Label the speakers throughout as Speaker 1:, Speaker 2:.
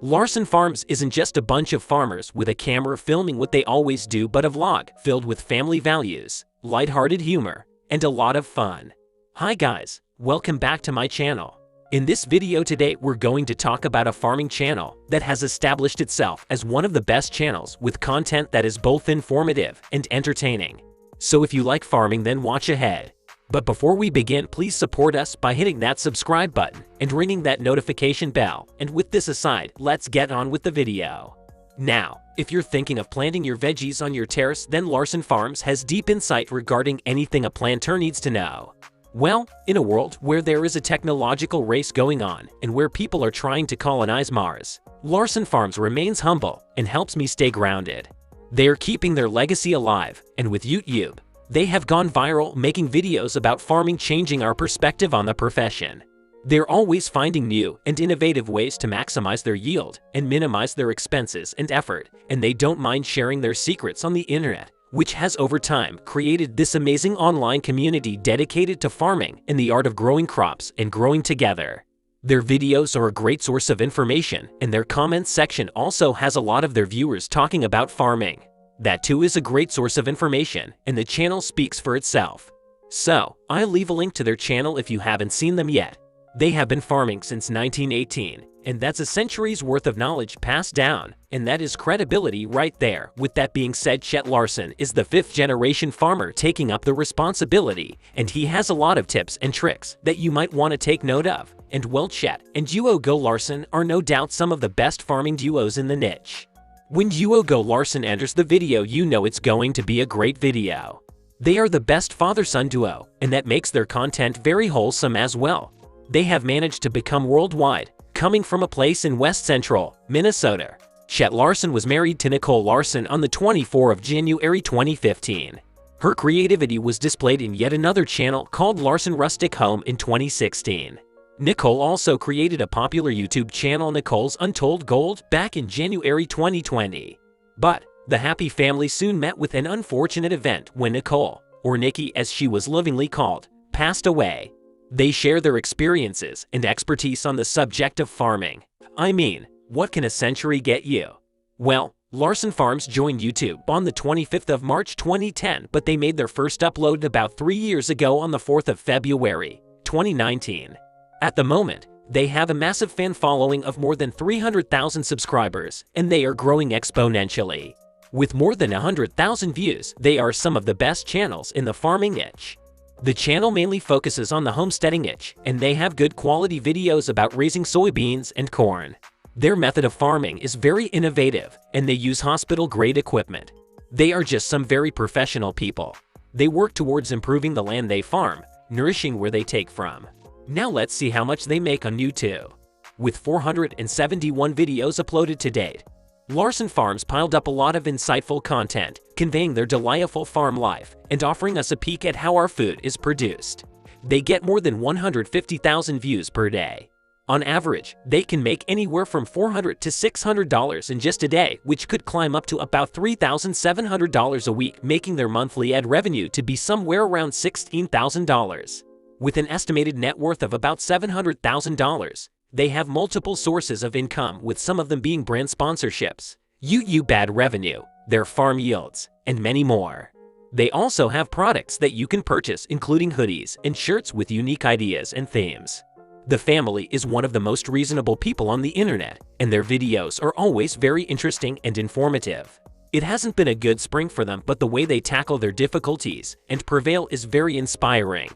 Speaker 1: Larson Farms isn't just a bunch of farmers with a camera filming what they always do, but a vlog filled with family values, lighthearted humor, and a lot of fun. Hi guys, welcome back to my channel. In this video today we're going to talk about a farming channel that has established itself as one of the best channels with content that is both informative and entertaining. So if you like farming, then watch ahead. But before we begin, please support us by hitting that subscribe button and ringing that notification bell. And with this aside, let's get on with the video. Now, if you're thinking of planting your veggies on your terrace, then Larson Farms has deep insight regarding anything a planter needs to know. Well, in a world where there is a technological race going on and where people are trying to colonize Mars, Larson Farms remains humble and helps me stay grounded. They are keeping their legacy alive, and with YouTube, they have gone viral making videos about farming, changing our perspective on the profession. They're always finding new and innovative ways to maximize their yield and minimize their expenses and effort, and they don't mind sharing their secrets on the internet, which has over time created this amazing online community dedicated to farming and the art of growing crops and growing together. Their videos are a great source of information, and their comments section also has a lot of their viewers talking about farming. That too is a great source of information, and the channel speaks for itself. So, I'll leave a link to their channel if you haven't seen them yet. They have been farming since 1918, and that's a century's worth of knowledge passed down, and that is credibility right there. With that being said, Chet Larson is the 5th-generation farmer taking up the responsibility, and he has a lot of tips and tricks that you might want to take note of. And well, Chet and Duo Go Larson are no doubt some of the best farming duos in the niche. When Duo Go Larson enters the video, you know it's going to be a great video. They are the best father-son duo, and that makes their content very wholesome as well. They have managed to become worldwide, coming from a place in West Central Minnesota. Chet Larson was married to Nicole Larson on the 24th of January 2015. Her creativity was displayed in yet another channel called Larson Rustic Home in 2016. Nicole also created a popular YouTube channel, Nicole's Untold Gold, back in January 2020. But the happy family soon met with an unfortunate event when Nicole, or Nikki as she was lovingly called, passed away. They share their experiences and expertise on the subject of farming. I mean, what can a century get you? Well, Larson Farms joined YouTube on the 25th of March 2010, but they made their first upload about 3 years ago on the 4th of February 2019. At the moment, they have a massive fan following of more than 300,000 subscribers, and they are growing exponentially. With more than 100,000 views, they are some of the best channels in the farming niche. The channel mainly focuses on the homesteading niche, and they have good quality videos about raising soybeans and corn. Their method of farming is very innovative, and they use hospital-grade equipment. They are just some very professional people. They work towards improving the land they farm, nourishing where they take from. Now let's see how much they make on YouTube. With 471 videos uploaded to date, Larson Farms piled up a lot of insightful content, conveying their delightful farm life and offering us a peek at how our food is produced. They get more than 150,000 views per day. On average, they can make anywhere from $400 to $600 in just a day, which could climb up to about $3,700 a week, making their monthly ad revenue to be somewhere around $16,000. With an estimated net worth of about $700,000, they have multiple sources of income, with some of them being brand sponsorships, YouTube ad revenue, their farm yields, and many more. They also have products that you can purchase, including hoodies and shirts with unique ideas and themes. The family is one of the most reasonable people on the internet, and their videos are always very interesting and informative. It hasn't been a good spring for them, but the way they tackle their difficulties and prevail is very inspiring.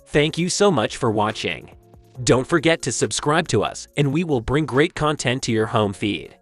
Speaker 1: Thank you so much for watching. Don't forget to subscribe to us, and we will bring great content to your home feed.